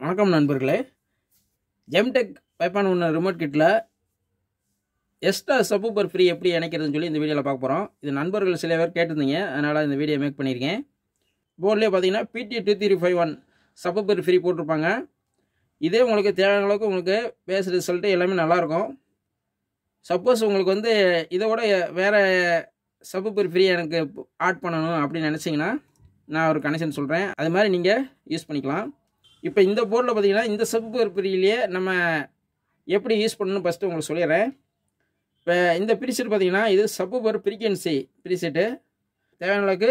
வணக்கம் நண்பர்களே. ஜெம்டெக் 5.1 remote கிட்டில் extra subwoofer free எப்படி இணைக்கிறதுன்னு சொல்லி இந்த வீடியோவில் பார்க்க போகிறோம். இது நண்பர்கள் சில பேர் கேட்டிருந்தீங்க, அதனால் இந்த வீடியோ மேக் பண்ணியிருக்கேன். போர்ட்லேயே பார்த்தீங்கன்னா PT2351 சப்வூஃபர் ஃப்ரீ போட்டிருப்பாங்க. இதே உங்களுக்கு தேவையான அளவுக்கு உங்களுக்கு பேஸ் ரிசல்ட்டு எல்லாமே நல்லாயிருக்கும். சப்போஸ் உங்களுக்கு இதோட வேறு சப்வூஃபர் ஃப்ரீ எனக்கு ஆட் பண்ணணும் அப்படின்னு நினச்சிங்கன்னா நான் ஒரு கனெக்ஷன் சொல்கிறேன். அது மாதிரி நீங்கள் யூஸ் பண்ணிக்கலாம். இப்போ இந்த போர்டில் பார்த்தீங்கன்னா இந்த சப்வூஃபர் ஃப்ரீலேயே நம்ம எப்படி யூஸ் பண்ணணும்னு ஃபஸ்ட்டு உங்களுக்கு சொல்லிடுறேன். இப்போ இந்த ப்ரீசெட் பார்த்தீங்கன்னா இது சப்வூஃபர் ஃப்ரீக்வன்சி ப்ரீசெட்டு. தேவையான அளவுக்கு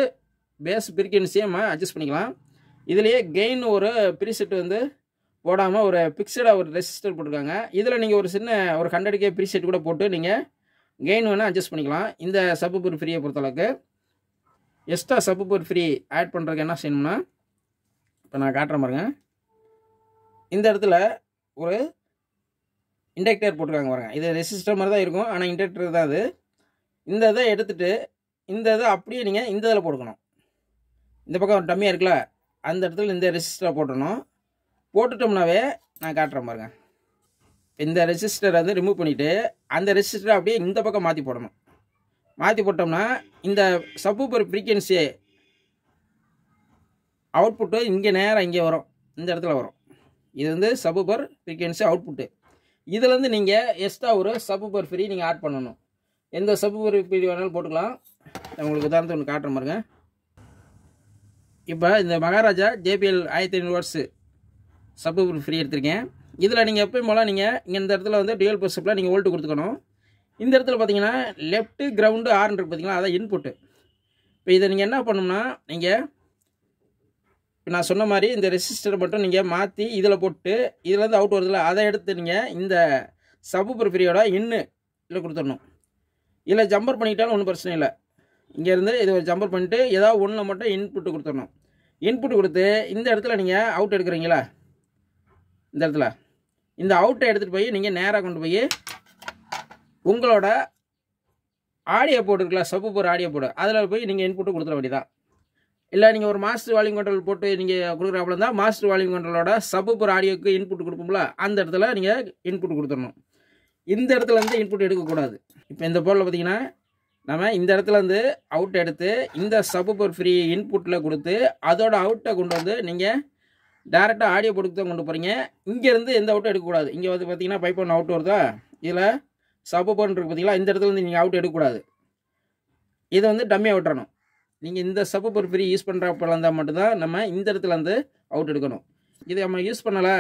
பேஸ் ஃப்ரீக்வன்சியை நம்ம அட்ஜஸ்ட் பண்ணிக்கலாம். இதுலேயே கெயின் ஒரு ப்ரீசெட் போடாமல் ஒரு ஃபிக்ஸடாக ஒரு ரெசிஸ்டர் போட்டிருக்காங்க. இதில் நீங்கள் ஒரு சின்ன ஒரு 100K ப்ரீசெட் கூட போட்டு நீங்கள் கெயின் வேணால் அட்ஜஸ்ட் பண்ணிக்கலாம். இந்த சப்வூஃபர் ஃப்ரீயை பொறுத்தளவுக்கு எக்ஸ்ட்ரா சப்வூஃபர் ஃப்ரீ ஆட் பண்ணுறதுக்கு என்ன செய்யணும்னா, இப்போ நான் காட்டுறேன் பாருங்க. இந்த இடத்துல ஒரு இண்டக்டர் போட்டிருக்காங்க பாருங்க. இது ரெசிஸ்டர் மாதிரி தான் இருக்கும், ஆனால் இண்டக்டர் தான் அது. இந்த இதை எடுத்துகிட்டு இந்த இதை அப்படியே நீங்கள் இந்த இதில் போட்டுக்கணும். இந்த பக்கம் டம்மியாக இருக்குல்ல, அந்த இடத்துல இந்த ரெசிஸ்டரை போட்டணும். போட்டுட்டோம்னாவே நான் காட்டுறேன் பாருங்க. இந்த ரெசிஸ்டரை ரிமூவ் பண்ணிவிட்டு அந்த ரெசிஸ்டரை அப்படியே இந்த பக்கம் மாற்றி போடணும். மாற்றி போட்டோம்னா இந்த சப்வூஃபர் ஃப்ரீக்வன்சி அவுட்புட்டு இங்கே நேராக இங்கே வரும், இந்த இடத்துல வரும். இது சப்வூஃபர் ஃப்ரீக்வன்சி அவுட்புட்டு. இதுலேருந்து நீங்கள் எக்ஸ்ட்ரா ஒரு சப்வூஃபர் ஃப்ரீ நீங்கள் ஆட் பண்ணணும். எந்த சப்வூஃபர் ஃப்ரீ வேணாலும் போட்டுக்கலாம். உங்களுக்கு உதாரணத்துக்கு ஒன்று காட்டுற பாருங்க. இப்போ இந்த Maharaja JBL 1500 watts subwoofer free எடுத்திருக்கேன். இதில் நீங்கள் எப்பயும் போல் நீங்கள் இங்கே இந்த இடத்துல டியூவல் பர்சப்பில் நீங்கள் வோல்ட்டு கொடுத்துக்கணும். இந்த இடத்துல பார்த்தீங்கன்னா லெஃப்ட்டு கிரவுண்டு ஆர்ன் இருக்குது பார்த்தீங்களா, அதான் இன்புட்டு. இப்போ இதை நீங்கள் என்ன பண்ணணும்னா, நீங்கள் இப்போ நான் சொன்ன மாதிரி இந்த ரெசிஸ்டரை மட்டும் நீங்கள் மாற்றி இதில் போட்டு இதில் அவுட் வருதுல, அதை எடுத்து நீங்கள் இந்த சப்வூஃபர் ஃப்ரீயோட இதில் கொடுத்துடணும். இதில் ஜம்பர் பண்ணிக்கிட்டாலும் ஒன்றும் பிரச்சனை இல்லை. இங்கேருந்து இது ஒரு ஜம்பர் பண்ணிட்டு ஏதாவது ஒன்றில் மட்டும் இன்புட்டு கொடுத்துடணும். இன்புட்டு கொடுத்து இந்த இடத்துல நீங்கள் அவுட் எடுக்கிறீங்களா, இந்த இடத்துல இந்த அவுட்டை எடுத்துகிட்டு போய் நீங்கள் நேராக கொண்டு போய் உங்களோட ஆடியோ போர்டு இருக்குல்ல, சப்வூஃபர் ஆடியோ போர்டு, அதில் போய் நீங்கள் இன்புட்டு கொடுத்துட வேண்டியதான். இல்லை நீங்கள் ஒரு மாஸ்டர் வால்யூம் கண்ட்ரோல் போட்டு நீங்கள் கொடுக்குறாப்புல இருந்தால் மாஸ்டர் வால்யூம் கண்ட்ரோலோட சப்வூஃபர் ஆடியோக்கு இன்புட் கொடுப்போம்ல, அந்த இடத்துல நீங்கள் இன்புட் கொடுத்துடணும். இந்த இடத்துலேருந்து இன்புட் எடுக்கக்கூடாது. இப்போ இந்த போர்டில் பார்த்தீங்கன்னா நம்ம இந்த இடத்துலேருந்து அவுட் எடுத்து இந்த சப்வூஃபர் ஃப்ரீ இன்புட்டில் கொடுத்து அதோட அவுட்டை கொண்டு நீங்கள் டேரெக்டாக ஆடியோ போர்டுக்கு தான் கொண்டு போகிறீங்க. இங்கேருந்து எந்த அவுட்டும் எடுக்கக்கூடாது. இங்கே பார்த்தீங்கன்னா 5.1 அவுட் வருதா, இதில் சப்வூஃபர் இருக்குது பார்த்தீங்களா, இந்த இடத்துலேருந்து நீங்கள் அவுட் எடுக்கக்கூடாது. இதை டம்மியாக விட்டுறணும். நீங்கள் இந்த சப்வூஃபர் ஃப்ரீ யூஸ் பண்ணுறப்பல இருந்தால் மட்டும்தான் நம்ம இந்த இடத்துலேருந்து அவுட் எடுக்கணும். இதை நம்ம யூஸ் பண்ணலை,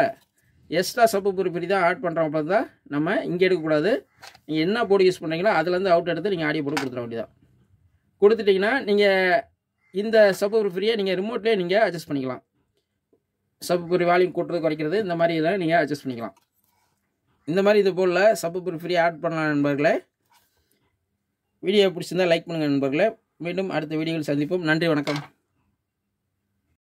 எக்ஸ்ட்ரா சப்வூஃபர் ஃப்ரீ தான் ஆட் பண்ணுறப்ப தான் நம்ம இங்கே எடுக்கக்கூடாது. நீங்கள் என்ன போர்டு யூஸ் பண்ணுறீங்களோ அதுலேருந்து அவுட் எடுத்து நீங்கள் ஆடியோ போர்டு கொடுத்துட வேண்டியதான். கொடுத்துட்டிங்கன்னா நீங்கள் இந்த சப்வூஃபர் ஃப்ரீயை நீங்கள் ரிமோட்லேயே நீங்கள் அட்ஜஸ்ட் பண்ணிக்கலாம். சப்வூஃபர் வால்யூம் கூட்டுறது குறைக்கிறது இந்த மாதிரி இதை நீங்கள் அட்ஜஸ்ட் பண்ணிக்கலாம். இந்த மாதிரி இது போல் சப்வூஃபர் ஃப்ரீ ஆட் பண்ணலாம் நண்பர்களே. வீடியோ பிடிச்சிருந்தால் லைக் பண்ணுங்கள் நண்பர்களே. மீண்டும் அடுத்த வீடியோவில் சந்திப்போம். நன்றி, வணக்கம்.